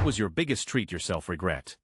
What was your biggest treat yourself regret?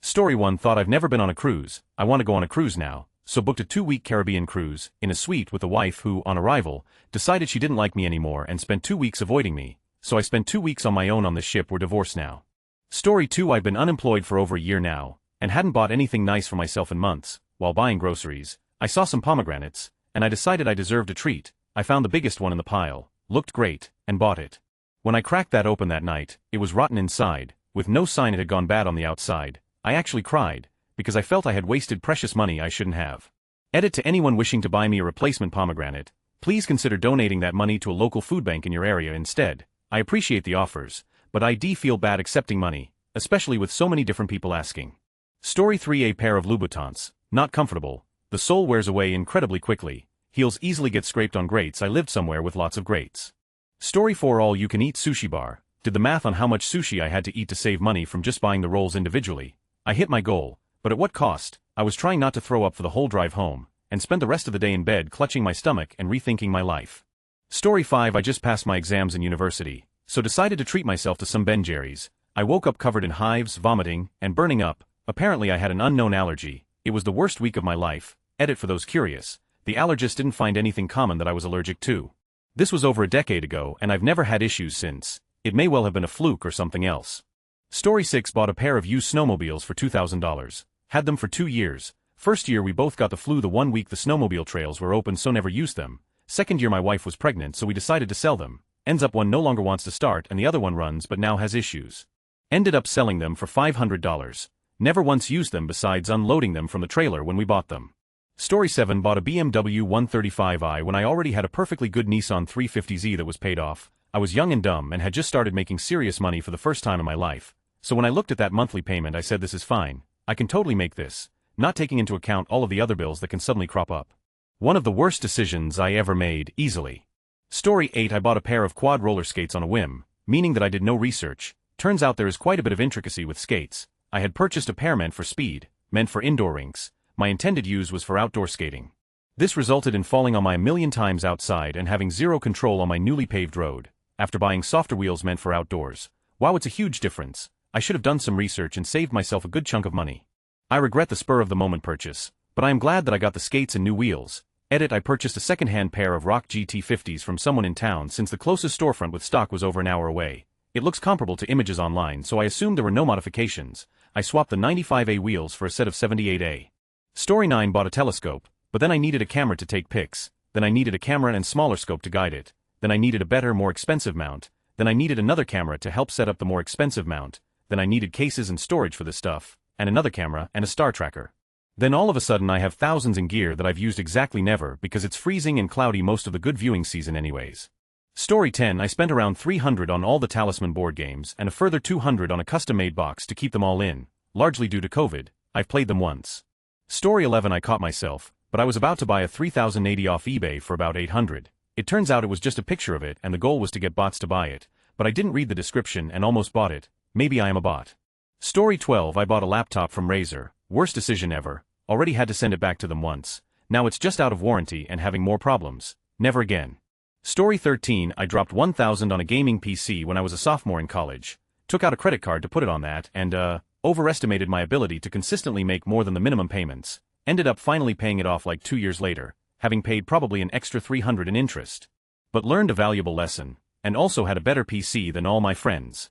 Story 1. Thought I've never been on a cruise. I want to go on a cruise now, so booked a 2-week Caribbean cruise, in a suite with a wife who, on arrival, decided she didn't like me anymore and spent 2 weeks avoiding me, so I spent 2 weeks on my own on this ship. We're divorced now. Story 2. I've been unemployed for over a year now, and hadn't bought anything nice for myself in months. While buying groceries, I saw some pomegranates, and I decided I deserved a treat. I found the biggest one in the pile, looked great, and bought it. When I cracked that open that night, it was rotten inside, with no sign it had gone bad on the outside. I actually cried, because I felt I had wasted precious money I shouldn't have. Edit: to anyone wishing to buy me a replacement pomegranate, please consider donating that money to a local food bank in your area instead. I appreciate the offers, but I feel bad accepting money, especially with so many different people asking. Story 3. A pair of Louboutins, not comfortable, the sole wears away incredibly quickly, heels easily get scraped on grates. I lived somewhere with lots of grates. Story 4. All-you-can-eat sushi bar, did the math on how much sushi I had to eat to save money from just buying the rolls individually. I hit my goal, but at what cost? I was trying not to throw up for the whole drive home, and spent the rest of the day in bed clutching my stomach and rethinking my life. Story 5. I just passed my exams in university, so decided to treat myself to some Ben Jerry's. I woke up covered in hives, vomiting, and burning up. Apparently I had an unknown allergy. It was the worst week of my life. Edit: for those curious, the allergist didn't find anything common that I was allergic to. This was over a decade ago and I've never had issues since. It may well have been a fluke or something else. Story 6. Bought a pair of used snowmobiles for $2,000. Had them for 2 years. First year we both got the flu. The 1 week the snowmobile trails were open, so never used them. Second year my wife was pregnant, so we decided to sell them. Ends up one no longer wants to start and the other one runs but now has issues. Ended up selling them for $500. Never once used them besides unloading them from the trailer when we bought them. Story 7. Bought a BMW 135i when I already had a perfectly good Nissan 350Z that was paid off. I was young and dumb and had just started making serious money for the first time in my life. So when I looked at that monthly payment I said, this is fine. I can totally make this, not taking into account all of the other bills that can suddenly crop up. One of the worst decisions I ever made, easily. Story 8. I bought a pair of quad roller skates on a whim, meaning that I did no research. Turns out there is quite a bit of intricacy with skates. I had purchased a pair meant for speed, meant for indoor rinks. My intended use was for outdoor skating. This resulted in falling on my a million times outside and having zero control on my newly paved road. After buying softer wheels meant for outdoors. Wow, it's a huge difference. I should have done some research and saved myself a good chunk of money. I regret the spur-of-the-moment purchase, but I am glad that I got the skates and new wheels. Edit: I purchased a second-hand pair of Rock GT50s from someone in town since the closest storefront with stock was over an hour away. It looks comparable to images online, so I assumed there were no modifications. I swapped the 95A wheels for a set of 78A. Story 9. Bought a telescope, but then I needed a camera to take pics, then I needed a camera and smaller scope to guide it, then I needed a better, more expensive mount, then I needed another camera to help set up the more expensive mount, then I needed cases and storage for this stuff, and another camera and a star tracker. Then all of a sudden I have thousands in gear that I've used exactly never because it's freezing and cloudy most of the good viewing season anyways. Story 10. I spent around $300 on all the Talisman board games and a further $200 on a custom-made box to keep them all in, largely due to COVID. I've played them once. Story 11. I caught myself, but I was about to buy a 3080 off eBay for about $800. It turns out it was just a picture of it and the goal was to get bots to buy it, but I didn't read the description and almost bought it. Maybe I am a bot. Story 12. I bought a laptop from Razer. Worst decision ever. Already had to send it back to them once. Now it's just out of warranty and having more problems. Never again. Story 13. I dropped $1,000 on a gaming PC when I was a sophomore in college. Took out a credit card to put it on that and, overestimated my ability to consistently make more than the minimum payments. Ended up finally paying it off like 2 years later, having paid probably an extra $300 in interest. But learned a valuable lesson, and also had a better PC than all my friends.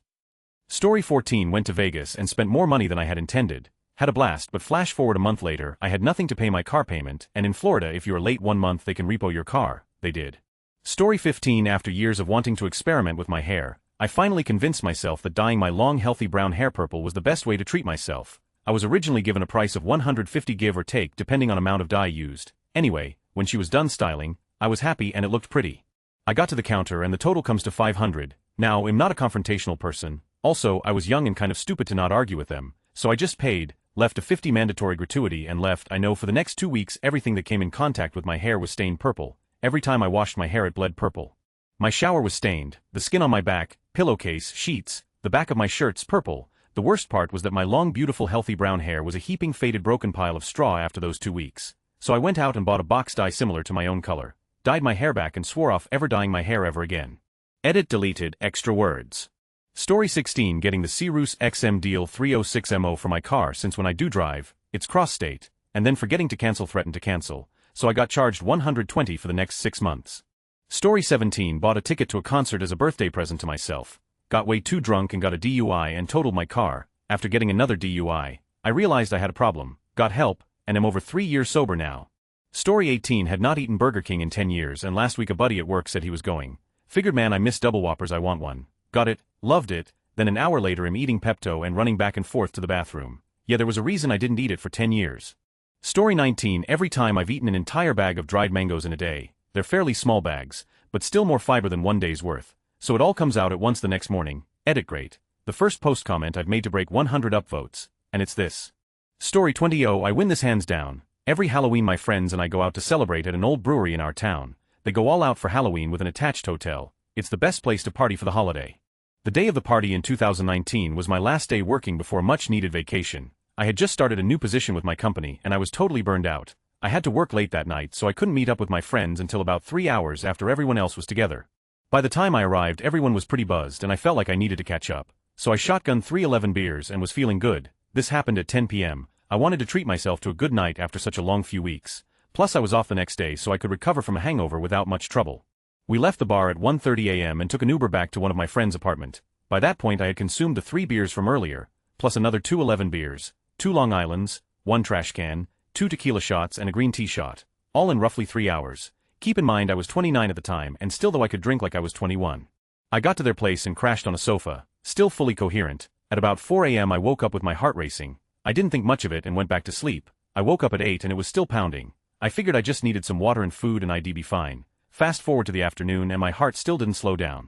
Story 14. Went to Vegas and spent more money than I had intended. Had a blast, but flash forward a month later, I had nothing to pay my car payment, and in Florida if you are late 1 month they can repo your car. They did. Story 15. After years of wanting to experiment with my hair, I finally convinced myself that dyeing my long healthy brown hair purple was the best way to treat myself. I was originally given a price of $150 give or take depending on amount of dye used. Anyway, when she was done styling, I was happy and it looked pretty. I got to the counter and the total comes to $500. Now, I'm not a confrontational person. Also, I was young and kind of stupid to not argue with them, so I just paid, left a $50 mandatory gratuity and left. I know for the next 2 weeks everything that came in contact with my hair was stained purple. Every time I washed my hair it bled purple. My shower was stained, the skin on my back, pillowcase, sheets, the back of my shirts purple. The worst part was that my long beautiful healthy brown hair was a heaping faded broken pile of straw after those 2 weeks. So I went out and bought a box dye similar to my own color, dyed my hair back and swore off ever dyeing my hair ever again. Edit deleted extra words. Story 16 Getting the Cirrus XM Deal 306MO for my car since when I do drive, it's cross-state, and then forgetting to cancel threatened to cancel, so I got charged $120 for the next 6 months. Story 17 Bought a ticket to a concert as a birthday present to myself, got way too drunk and got a DUI and totaled my car. After getting another DUI, I realized I had a problem, got help, and am over 3 years sober now. Story 18 Had not eaten Burger King in 10 years and last week a buddy at work said he was going. Figured man I miss double whoppers I want one. Got it, loved it, then an hour later I'm eating Pepto and running back and forth to the bathroom. Yeah, there was a reason I didn't eat it for 10 years. Story 19 Every time I've eaten an entire bag of dried mangoes in a day. They're fairly small bags, but still more fiber than 1 day's worth. So it all comes out at once the next morning. Edit great. The first post comment I've made to break 100 upvotes, and it's this. Story 20 I win this hands down. Every Halloween my friends and I go out to celebrate at an old brewery in our town. They go all out for Halloween with an attached hotel. It's the best place to party for the holiday. The day of the party in 2019 was my last day working before a much-needed vacation. I had just started a new position with my company and I was totally burned out. I had to work late that night so I couldn't meet up with my friends until about 3 hours after everyone else was together. By the time I arrived everyone was pretty buzzed and I felt like I needed to catch up. So I shotgunned 3 11 beers and was feeling good. This happened at 10 p.m. I wanted to treat myself to a good night after such a long few weeks. Plus I was off the next day so I could recover from a hangover without much trouble. We left the bar at 1:30 a.m. and took an Uber back to one of my friend's apartment. By that point I had consumed the 3 beers from earlier, plus another 2 11 beers, 2 Long Islands, 1 trash can, 2 tequila shots and a green tea shot, all in roughly 3 hours. Keep in mind I was 29 at the time and still though I could drink like I was 21. I got to their place and crashed on a sofa, still fully coherent. At about 4 a.m. I woke up with my heart racing. I didn't think much of it and went back to sleep. I woke up at 8 and it was still pounding. I figured I just needed some water and food and I'd be fine. Fast forward to the afternoon and my heart still didn't slow down.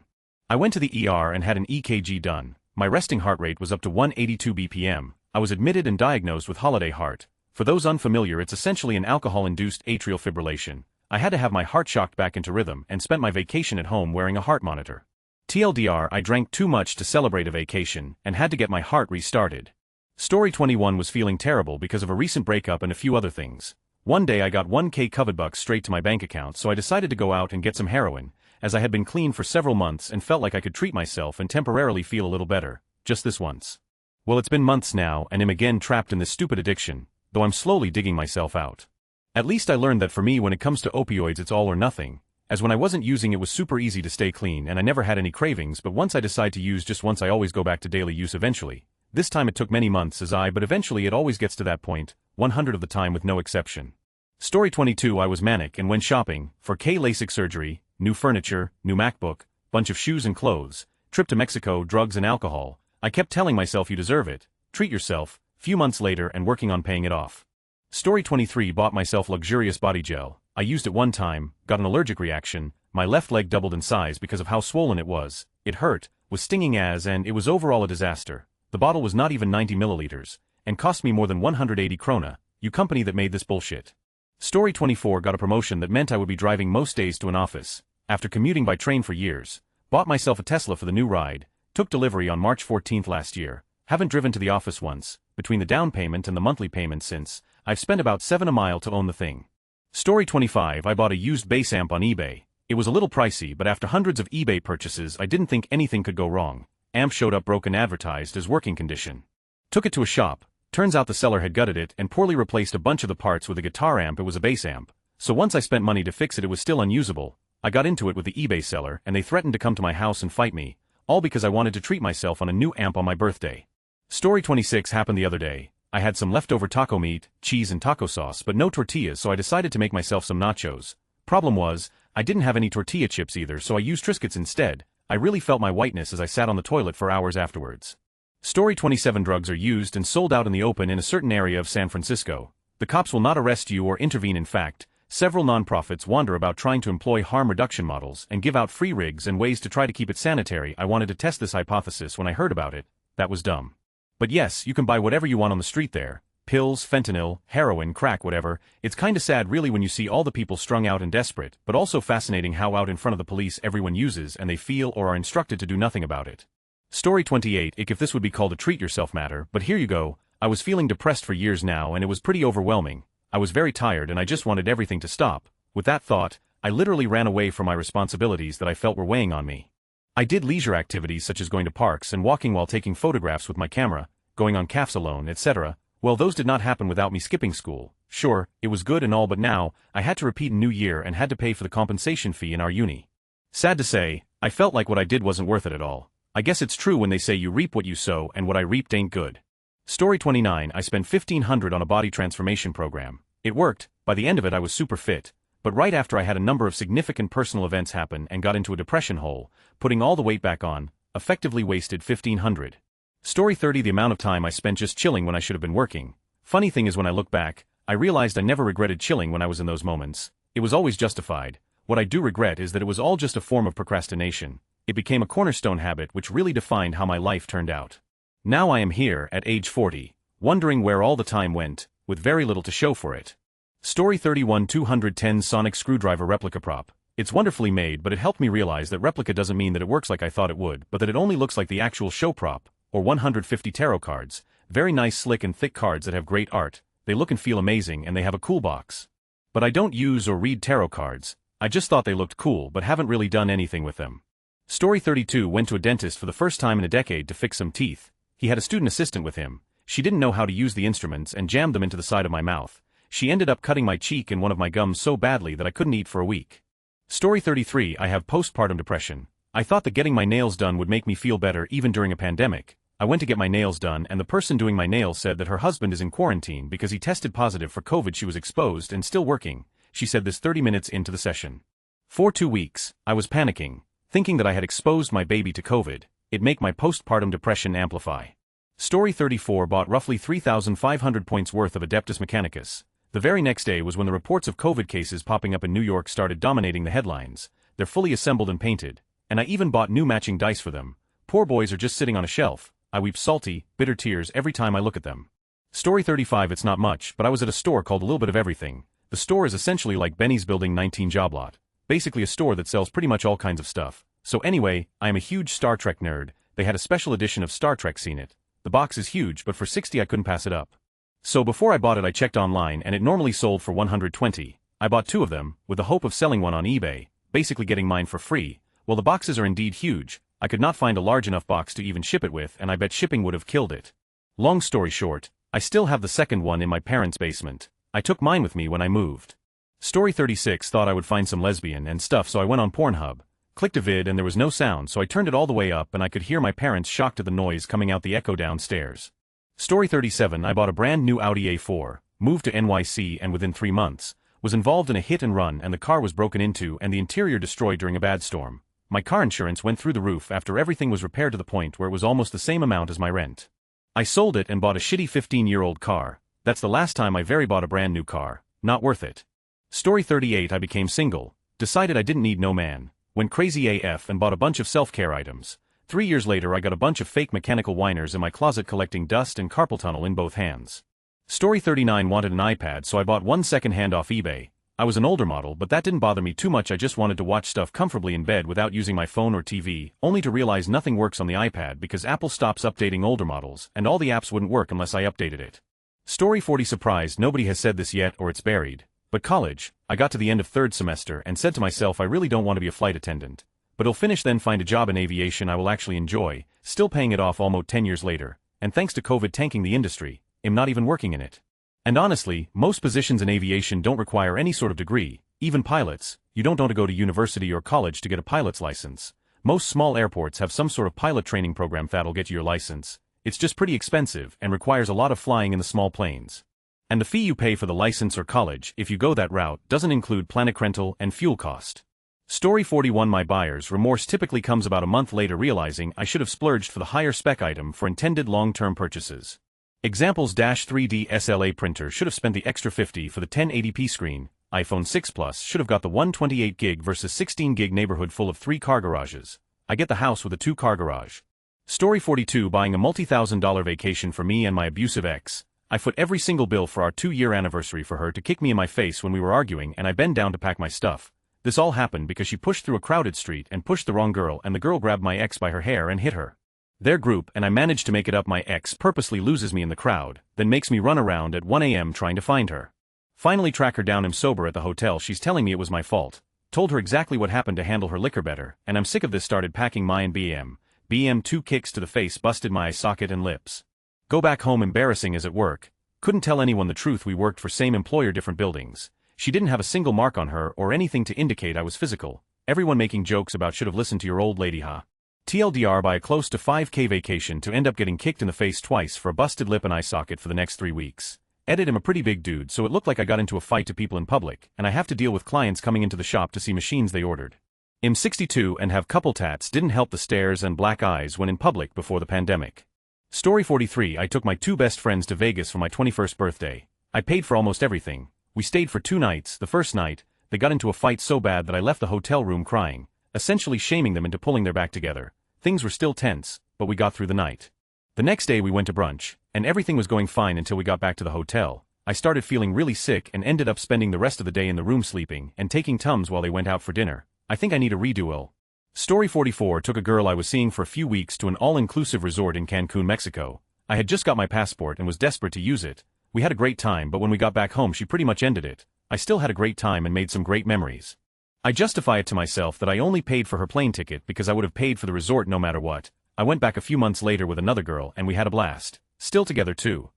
I went to the ER and had an EKG done. My resting heart rate was up to 182 BPM. I was admitted and diagnosed with holiday heart. For those unfamiliar, it's essentially an alcohol-induced atrial fibrillation. I had to have my heart shocked back into rhythm and spent my vacation at home wearing a heart monitor. TLDR, I drank too much to celebrate a vacation and had to get my heart restarted. Story 21 was feeling terrible because of a recent breakup and a few other things. One day I got 1K COVID bucks straight to my bank account so I decided to go out and get some heroin, as I had been clean for several months and felt like I could treat myself and temporarily feel a little better, just this once. Well, it's been months now and I'm again trapped in this stupid addiction, though I'm slowly digging myself out. At least I learned that for me when it comes to opioids it's all or nothing, as when I wasn't using it was super easy to stay clean and I never had any cravings, but once I decide to use just once I always go back to daily use eventually. This time it took many months but eventually it always gets to that point, 100 of the time with no exception. Story 22 I was manic and went shopping, for LASIK surgery, new furniture, new MacBook, bunch of shoes and clothes, trip to Mexico, drugs and alcohol. I kept telling myself you deserve it, treat yourself, few months later and working on paying it off. Story 23 Bought myself luxurious body gel. I used it one time, got an allergic reaction, my left leg doubled in size because of how swollen it was, it hurt, was stinging and it was overall a disaster. The bottle was not even 90 milliliters, and cost me more than 180 krona, you company that made this bullshit. Story 24 Got a promotion that meant I would be driving most days to an office. After commuting by train for years, bought myself a Tesla for the new ride, took delivery on March 14th last year, haven't driven to the office once, between the down payment and the monthly payment since, I've spent about $7 a mile to own the thing. Story 25 I bought a used bass amp on eBay. It was a little pricey but after hundreds of eBay purchases I didn't think anything could go wrong. Amp showed up broken advertised as working condition. Took it to a shop, turns out the seller had gutted it and poorly replaced a bunch of the parts with a guitar amp. It was a bass amp. So once I spent money to fix it, it was still unusable. I got into it with the eBay seller and they threatened to come to my house and fight me, all because I wanted to treat myself on a new amp on my birthday. Story 26 happened the other day. I had some leftover taco meat, cheese and taco sauce but no tortillas, so I decided to make myself some nachos. Problem was, I didn't have any tortilla chips either, so I used Triscuits instead. I really felt my whiteness as I sat on the toilet for hours afterwards. Story 27 Drugs are used and sold out in the open in a certain area of San Francisco. The cops will not arrest you or intervene. In fact, several nonprofits wander about trying to employ harm reduction models and give out free rigs and ways to try to keep it sanitary. I wanted to test this hypothesis when I heard about it. That was dumb. But yes, you can buy whatever you want on the street there. Pills, fentanyl, heroin, crack, whatever. It's kinda sad really when you see all the people strung out and desperate, but also fascinating how out in front of the police everyone uses and they feel or are instructed to do nothing about it. Story 28 If this would be called a treat yourself matter, but here you go. I was feeling depressed for years now and it was pretty overwhelming. I was very tired and I just wanted everything to stop. With that thought, I literally ran away from my responsibilities that I felt were weighing on me. I did leisure activities such as going to parks and walking while taking photographs with my camera, going on cafes alone, etc. Well, those did not happen without me skipping school. Sure, it was good and all, but now, I had to repeat a new year and had to pay for the compensation fee in our uni. Sad to say, I felt like what I did wasn't worth it at all. I guess it's true when they say you reap what you sow, and what I reaped ain't good. Story 29. I spent $1,500 on a body transformation program. It worked. By the end of it I was super fit. But right after I had a number of significant personal events happen and got into a depression hole, putting all the weight back on, effectively wasted $1,500. Story 30. The amount of time I spent just chilling when I should have been working. Funny thing is, when I look back, I realized I never regretted chilling when I was in those moments. It was always justified. What I do regret is that it was all just a form of procrastination. It became a cornerstone habit which really defined how my life turned out. Now I am here, at age 40, wondering where all the time went, with very little to show for it. Story 31. 210 Sonic Screwdriver Replica Prop. It's wonderfully made, but it helped me realize that replica doesn't mean that it works like I thought it would, but that it only looks like the actual show prop, or 150 tarot cards. Very nice, slick and thick cards that have great art. They look and feel amazing, and they have a cool box. But I don't use or read tarot cards. I just thought they looked cool but haven't really done anything with them. Story 32. Went to a dentist for the first time in a decade to fix some teeth. He had a student assistant with him. She didn't know how to use the instruments and jammed them into the side of my mouth. She ended up cutting my cheek and one of my gums so badly that I couldn't eat for a week. Story 33. I have postpartum depression. I thought that getting my nails done would make me feel better even during a pandemic. I went to get my nails done and the person doing my nails said that her husband is in quarantine because he tested positive for COVID. She was exposed and still working. She said this 30 minutes into the session. For 2 weeks, I was panicking, thinking that I had exposed my baby to COVID. It'd make my postpartum depression amplify. Story 34. Bought roughly 3,500 points worth of Adeptus Mechanicus. The very next day was when the reports of COVID cases popping up in New York started dominating the headlines. They're fully assembled and painted, and I even bought new matching dice for them. Poor boys are just sitting on a shelf. I weep salty, bitter tears every time I look at them. Story 35. It's not much, but I was at a store called A Little Bit of Everything. The store is essentially like Benny's Building 19 job lot. Basically a store that sells pretty much all kinds of stuff. So anyway, I am a huge Star Trek nerd. They had a special edition of Star Trek. Seen it. The box is huge, but for $60 I couldn't pass it up. So before I bought it I checked online and it normally sold for $120. I bought 2 of them, with the hope of selling one on eBay, basically getting mine for free. Well, the boxes are indeed huge. I could not find a large enough box to even ship it with, and I bet shipping would have killed it. Long story short, I still have the second one in my parents' basement. I took mine with me when I moved. Story 36. Thought I would find some lesbian and stuff, so I went on Pornhub. Clicked a vid and there was no sound, so I turned it all the way up and I could hear my parents shocked at the noise coming out the echo downstairs. Story 37. I bought a brand new Audi A4, moved to NYC and within 3 months, was involved in a hit and run and the car was broken into and the interior destroyed during a bad storm. My car insurance went through the roof after everything was repaired to the point where it was almost the same amount as my rent. I sold it and bought a shitty 15-year-old car. That's the last time I bought a brand new car. Not worth it. Story 38. I became single, decided I didn't need no man, went crazy AF and bought a bunch of self-care items. 3 years later I got a bunch of fake mechanical whiners in my closet collecting dust and carpal tunnel in both hands. Story 39. Wanted an iPad, so I bought one second-hand off eBay. I was an older model, but that didn't bother me too much. I just wanted to watch stuff comfortably in bed without using my phone or TV, only to realize nothing works on the iPad because Apple stops updating older models, and all the apps wouldn't work unless I updated it. Story 40. Surprised nobody has said this yet or it's buried. But college, I got to the end of 3rd semester and said to myself I really don't want to be a flight attendant. But I'll finish then find a job in aviation I will actually enjoy, still paying it off almost 10 years later, and thanks to COVID tanking the industry, I'm not even working in it. And honestly, most positions in aviation don't require any sort of degree, even pilots. You don't want to go to university or college to get a pilot's license. Most small airports have some sort of pilot training program that'll get you your license. It's just pretty expensive and requires a lot of flying in the small planes. And the fee you pay for the license or college, if you go that route, doesn't include planet rental and fuel cost. Story 41. My buyer's remorse typically comes about a month later, realizing I should have splurged for the higher spec item for intended long-term purchases. Examples: 3D SLA printer should have spent the extra $50 for the 1080p screen. iPhone 6 Plus should have got the 128 gig versus 16 gig neighborhood full of 3 car garages. I get the house with a 2-car garage. Story 42. Buying a multi-$1,000 vacation for me and my abusive ex. I foot every single bill for our 2-year anniversary for her to kick me in my face when we were arguing, and I bend down to pack my stuff. This all happened because she pushed through a crowded street and pushed the wrong girl, and the girl grabbed my ex by her hair and hit her. Their group and I managed to make it up. My ex purposely loses me in the crowd, then makes me run around at 1 a.m. trying to find her. Finally track her down. I'm sober at the hotel. She's telling me it was my fault. Told her exactly what happened to handle her liquor better, and I'm sick of this. Started packing my and BM 2 kicks to the face, busted my eye socket and lips. Go back home embarrassing as at work. Couldn't tell anyone the truth. We worked for same employer, different buildings. She didn't have a single mark on her or anything to indicate I was physical. Everyone making jokes about should have listened to your old lady, huh? TLDR, by a close to 5K vacation to end up getting kicked in the face twice for a busted lip and eye socket for the next 3 weeks. Edit, I'm a pretty big dude, so it looked like I got into a fight to people in public, and I have to deal with clients coming into the shop to see machines they ordered. I'm 62 and have couple tats. Didn't help the stares and black eyes when in public before the pandemic. Story 43, I took my 2 best friends to Vegas for my 21st birthday. I paid for almost everything. We stayed for 2 nights. The first night, they got into a fight so bad that I left the hotel room crying, essentially shaming them into pulling their back together. Things were still tense, but we got through the night. The next day we went to brunch, and everything was going fine until we got back to the hotel. I started feeling really sick and ended up spending the rest of the day in the room sleeping and taking Tums while they went out for dinner. I think I need a redo. Story 44, took a girl I was seeing for a few weeks to an all-inclusive resort in Cancun, Mexico. I had just got my passport and was desperate to use it. We had a great time, but when we got back home she pretty much ended it. I still had a great time and made some great memories. I justify it to myself that I only paid for her plane ticket because I would have paid for the resort no matter what. I went back a few months later with another girl and we had a blast. Still together too.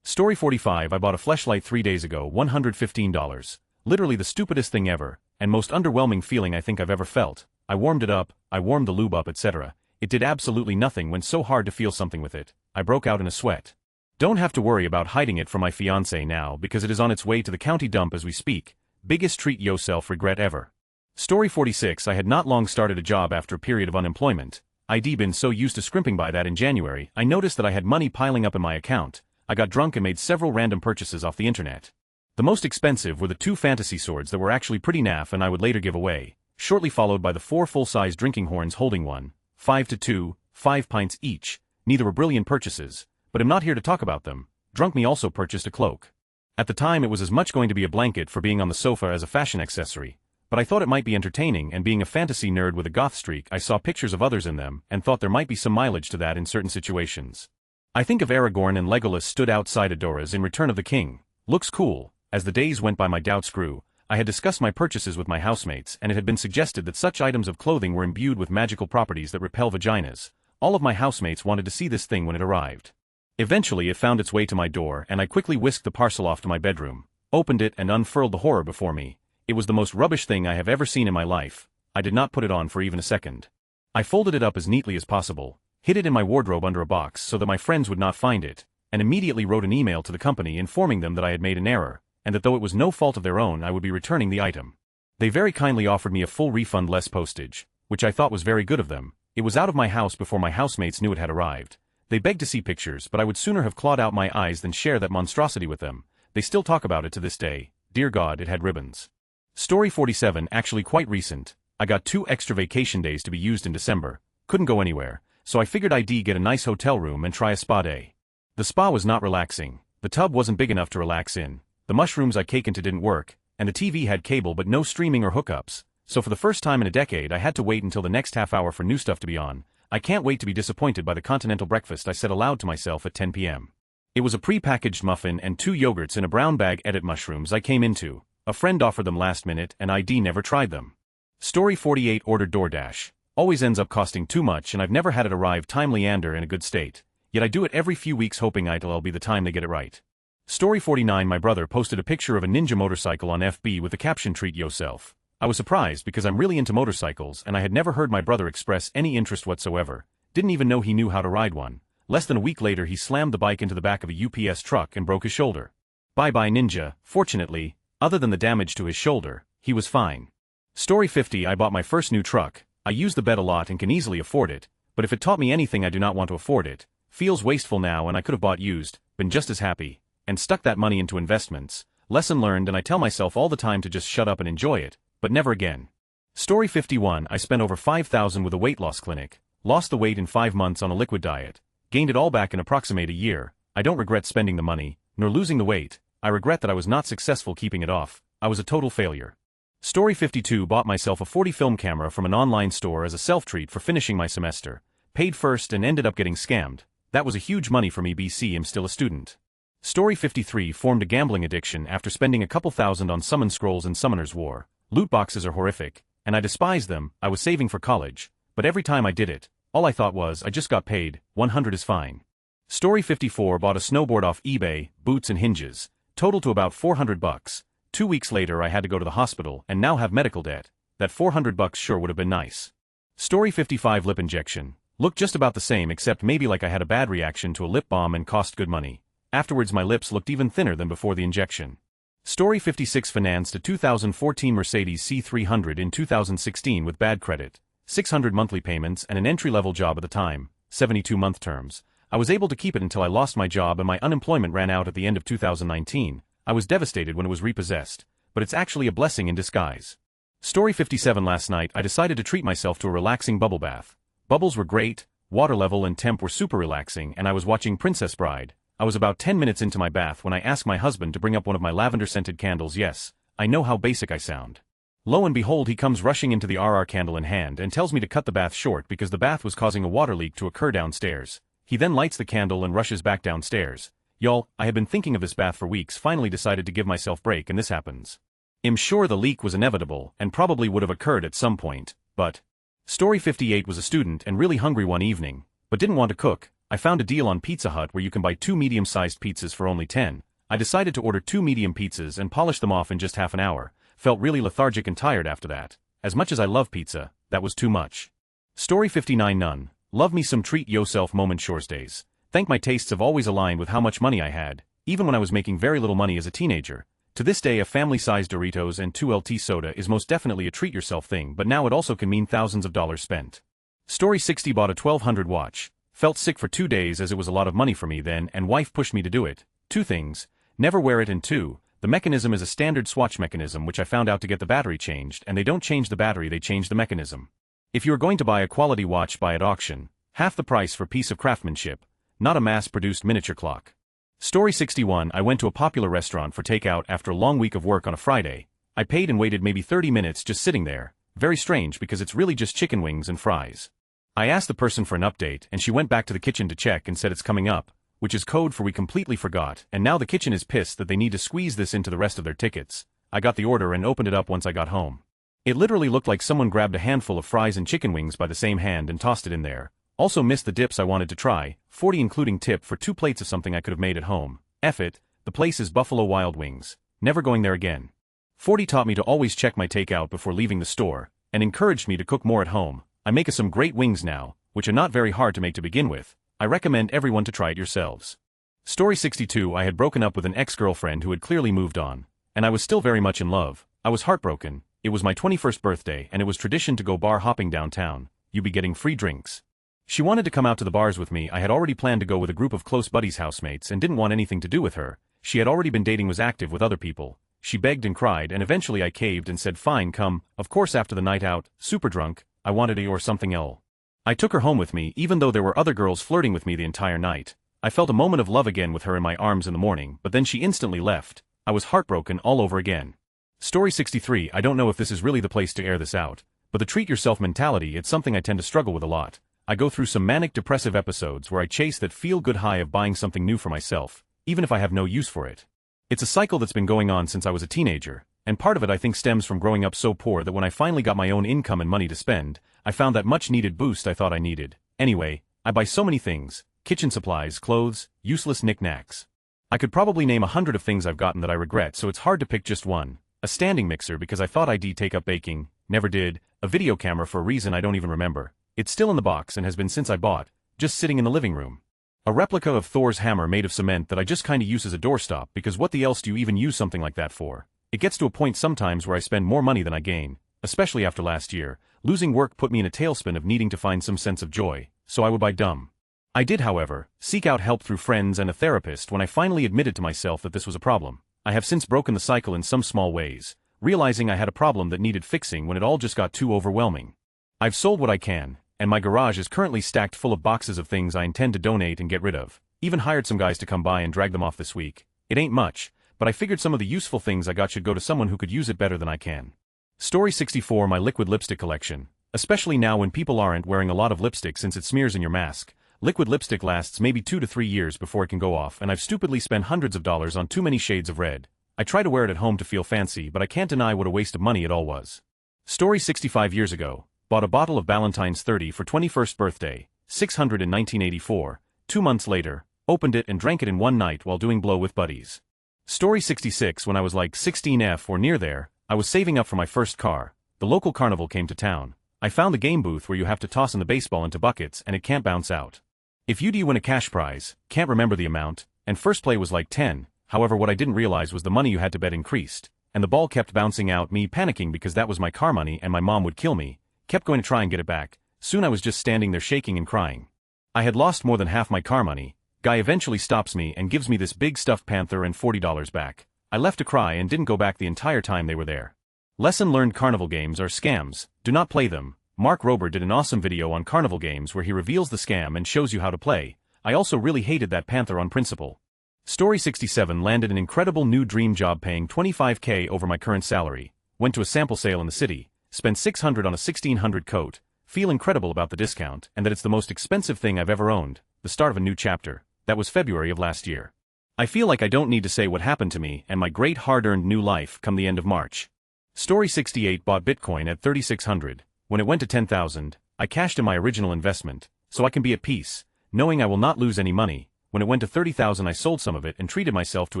Story 45, I bought a fleshlight 3 days ago, $115. Literally the stupidest thing ever, and most underwhelming feeling I think I've ever felt. I warmed it up, I warmed the lube up, etc. It did absolutely nothing. When so hard to feel something with it. I broke out in a sweat. Don't have to worry about hiding it from my fiancé now because it is on its way to the county dump as we speak. Biggest treat yourself regret ever. Story 46, I had not long started a job after a period of unemployment. I'd been so used to scrimping by that in January, I noticed that I had money piling up in my account. I got drunk and made several random purchases off the internet. The most expensive were the 2 fantasy swords that were actually pretty naff and I would later give away, shortly followed by the 4 full-size drinking horns holding 1, 5 to 2, 5 pints each. Neither were brilliant purchases, but I'm not here to talk about them. Drunk me also purchased a cloak. At the time it was as much going to be a blanket for being on the sofa as a fashion accessory, but I thought it might be entertaining, and being a fantasy nerd with a goth streak I saw pictures of others in them and thought there might be some mileage to that in certain situations. I think of Aragorn and Legolas stood outside Adora's in Return of the King. Looks cool. As the days went by my doubts grew. I had discussed my purchases with my housemates and it had been suggested that such items of clothing were imbued with magical properties that repel vaginas. All of my housemates wanted to see this thing when it arrived. Eventually it found its way to my door and I quickly whisked the parcel off to my bedroom, opened it and unfurled the horror before me. It was the most rubbish thing I have ever seen in my life. I did not put it on for even a second. I folded it up as neatly as possible, hid it in my wardrobe under a box so that my friends would not find it, and immediately wrote an email to the company informing them that I had made an error, and that though it was no fault of their own I would be returning the item. They very kindly offered me a full refund less postage, which I thought was very good of them. It was out of my house before my housemates knew it had arrived. They begged to see pictures, but I would sooner have clawed out my eyes than share that monstrosity with them. They still talk about it to this day. Dear God, it had ribbons. Story 47, actually quite recent. I got 2 extra vacation days to be used in December. Couldn't go anywhere, so I figured I'd get a nice hotel room and try a spa day. The spa was not relaxing. The tub wasn't big enough to relax in. The mushrooms I cake into didn't work, and the TV had cable but no streaming or hookups. So for the first time in a decade I had to wait until the next half hour for new stuff to be on. I can't wait to be disappointed by the continental breakfast I said aloud to myself at 10 p.m. It was a pre-packaged muffin and 2 yogurts in a brown bag. Edit, mushrooms I came into. A friend offered them last minute and I'd never tried them. Story 48, ordered DoorDash. Always ends up costing too much and I've never had it arrive timely and in a good state. Yet I do it every few weeks hoping it'll be the time they get it right. Story 49, my brother posted a picture of a ninja motorcycle on FB with the caption treat yourself. I was surprised because I'm really into motorcycles and I had never heard my brother express any interest whatsoever. Didn't even know he knew how to ride one. Less than a week later he slammed the bike into the back of a UPS truck and broke his shoulder. Bye bye ninja. Fortunately, other than the damage to his shoulder, he was fine. Story 50, I bought my first new truck. I use the bed a lot and can easily afford it, but if it taught me anything I do not want to afford it. Feels wasteful now and I could have bought used, been just as happy, and stuck that money into investments. Lesson learned, and I tell myself all the time to just shut up and enjoy it, but never again. Story 51, I spent over $5,000 with a weight loss clinic, lost the weight in 5 months on a liquid diet, gained it all back in approximate a year. I don't regret spending the money, nor losing the weight. I regret that I was not successful keeping it off. I was a total failure. Story 52, bought myself a 40 film camera from an online store as a self-treat for finishing my semester. Paid first and ended up getting scammed. That was a huge money for me. BC, I'm still a student. Story 53, formed a gambling addiction after spending a couple thousand on summon scrolls and Summoner's War. Loot boxes are horrific, and I despise them. I was saving for college, but every time I did it, all I thought was I just got paid, 100 is fine. Story 54 bought a snowboard off eBay, boots and hinges, total to about $400. 2 weeks later I had to go to the hospital and now have medical debt. That $400 sure would have been nice. Story 55 lip injection. Looked just about the same except maybe like I had a bad reaction to a lip balm and cost good money. Afterwards my lips looked even thinner than before the injection. Story 56 financed a 2014 Mercedes C300 in 2016 with bad credit, 600 monthly payments and an entry-level job at the time, 72-month terms. I was able to keep it until I lost my job and my unemployment ran out at the end of 2019. I was devastated when it was repossessed, but it's actually a blessing in disguise. Story 57 last night I decided to treat myself to a relaxing bubble bath. Bubbles were great, water level and temp were super relaxing and I was watching Princess Bride. I was about 10 minutes into my bath when I asked my husband to bring up one of my lavender-scented candles. Yes, I know how basic I sound. Lo and behold he comes rushing into the RR candle in hand and tells me to cut the bath short because the bath was causing a water leak to occur downstairs. He then lights the candle and rushes back downstairs. Y'all, I had been thinking of this bath for weeks, finally decided to give myself a break and this happens. I'm sure the leak was inevitable and probably would have occurred at some point, but... Story 58 was a student and really hungry one evening, but didn't want to cook. I found a deal on Pizza Hut where you can buy 2 medium-sized pizzas for only 10. I decided to order 2 medium pizzas and polish them off in just half an hour. Felt really lethargic and tired after that. As much as I love pizza, that was too much. Story 59 none. Love me some treat yourself moment Shores days. Think my tastes have always aligned with how much money I had, even when I was making very little money as a teenager. To this day a family-sized Doritos and 2LT soda is most definitely a treat yourself thing, but now it also can mean thousands of dollars spent. Story 60 bought a 1200 watch. Felt sick for 2 days as it was a lot of money for me then and wife pushed me to do it. 2 things. Never wear it and 2. The mechanism is a standard swatch mechanism which I found out to get the battery changed and they don't change the battery, they change the mechanism. If you are going to buy a quality watch, buy at auction. Half the price for piece of craftsmanship, not a mass-produced miniature clock. Story 61 I went to a popular restaurant for takeout after a long week of work on a Friday. I paid and waited maybe 30 minutes just sitting there. Very strange because it's really just chicken wings and fries. I asked the person for an update and she went back to the kitchen to check and said it's coming up, which is code for we completely forgot, and now the kitchen is pissed that they need to squeeze this into the rest of their tickets. I got the order and opened it up once I got home. It literally looked like someone grabbed a handful of fries and chicken wings by the same hand and tossed it in there. Also missed the dips I wanted to try, 40 including tip for 2 plates of something I could have made at home. F it, the place is Buffalo Wild Wings. Never going there again. 40 taught me to always check my takeout before leaving the store, and encouraged me to cook more at home. I make some great wings now, which are not very hard to make to begin with. I recommend everyone to try it yourselves. Story 62 I had broken up with an ex-girlfriend who had clearly moved on, and I was still very much in love. I was heartbroken. It was my 21st birthday and it was tradition to go bar hopping downtown. You be getting free drinks. She wanted to come out to the bars with me. I had already planned to go with a group of close buddies housemates and didn't want anything to do with her. She had already been dating, was active with other people. She begged and cried and eventually I caved and said fine come. Of course after the night out, super drunk, I wanted a or something else. I took her home with me even though there were other girls flirting with me the entire night. I felt a moment of love again with her in my arms in the morning, but then she instantly left. I was heartbroken all over again. Story 63 I don't know if this is really the place to air this out, but the treat yourself mentality, it's something I tend to struggle with a lot. I go through some manic depressive episodes where I chase that feel-good high of buying something new for myself, even if I have no use for it. It's a cycle that's been going on since I was a teenager, and part of it I think stems from growing up so poor that when I finally got my own income and money to spend, I found that much-needed boost I thought I needed. Anyway, I buy so many things, kitchen supplies, clothes, useless knickknacks. I could probably name 100 of things I've gotten that I regret, so it's hard to pick just one. A standing mixer because I thought I'd take up baking, never did. A video camera for a reason I don't even remember. It's still in the box and has been since I bought, just sitting in the living room. A replica of Thor's hammer made of cement that I just kinda use as a doorstop because what the else do you even use something like that for? It gets to a point sometimes where I spend more money than I gain, especially after last year. Losing work put me in a tailspin of needing to find some sense of joy, so I would buy dumb. I did, however, seek out help through friends and a therapist when I finally admitted to myself that this was a problem. I have since broken the cycle in some small ways, realizing I had a problem that needed fixing when it all just got too overwhelming. I've sold what I can, and my garage is currently stacked full of boxes of things I intend to donate and get rid of. Even hired some guys to come by and drag them off this week. It ain't much, but I figured some of the useful things I got should go to someone who could use it better than I can. Story 64 My liquid lipstick collection. Especially now when people aren't wearing a lot of lipstick since it smears in your mask. Liquid lipstick lasts maybe 2 to 3 years before it can go off, and I've stupidly spent hundreds of dollars on too many shades of red. I try to wear it at home to feel fancy, but I can't deny what a waste of money it all was. Story 65 years ago. Bought a bottle of Ballantine's 30 for 21st birthday, 600 in 1984. 2 months later, opened it and drank it in one night while doing blow with buddies. Story 66. When I was like 16F or near there, I was saving up for my first car. The local carnival came to town. I found the game booth where you have to toss in the baseball into buckets and it can't bounce out. If you do win a cash prize, can't remember the amount, and first play was like 10, however what I didn't realize was the money you had to bet increased, and the ball kept bouncing out, me panicking because that was my car money and my mom would kill me, kept going to try and get it back. Soon I was just standing there shaking and crying. I had lost more than half my car money. Guy eventually stops me and gives me this big stuffed panther and $40 back. I left to cry and didn't go back the entire time they were there. Lesson learned: carnival games are scams. Do not play them. Mark Rober did an awesome video on carnival games where he reveals the scam and shows you how to play. I also really hated that panther on principle. Story 67. Landed an incredible new dream job paying $25K over my current salary. Went to a sample sale in the city. Spent $600 on a $1,600 coat. Feel incredible about the discount and that it's the most expensive thing I've ever owned. The start of a new chapter. That was February of last year. I feel like I don't need to say what happened to me and my great hard-earned new life come the end of March. Story 68. Bought Bitcoin at 3,600. When it went to 10,000, I cashed in my original investment, so I can be at peace, knowing I will not lose any money. When it went to 30,000, I sold some of it and treated myself to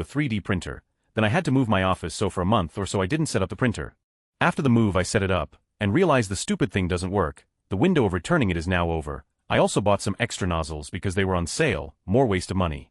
a 3D printer. Then I had to move my office, so for a month or so I didn't set up the printer. After the move I set it up, and realized the stupid thing doesn't work. The window of returning it is now over. I also bought some extra nozzles because they were on sale, more waste of money.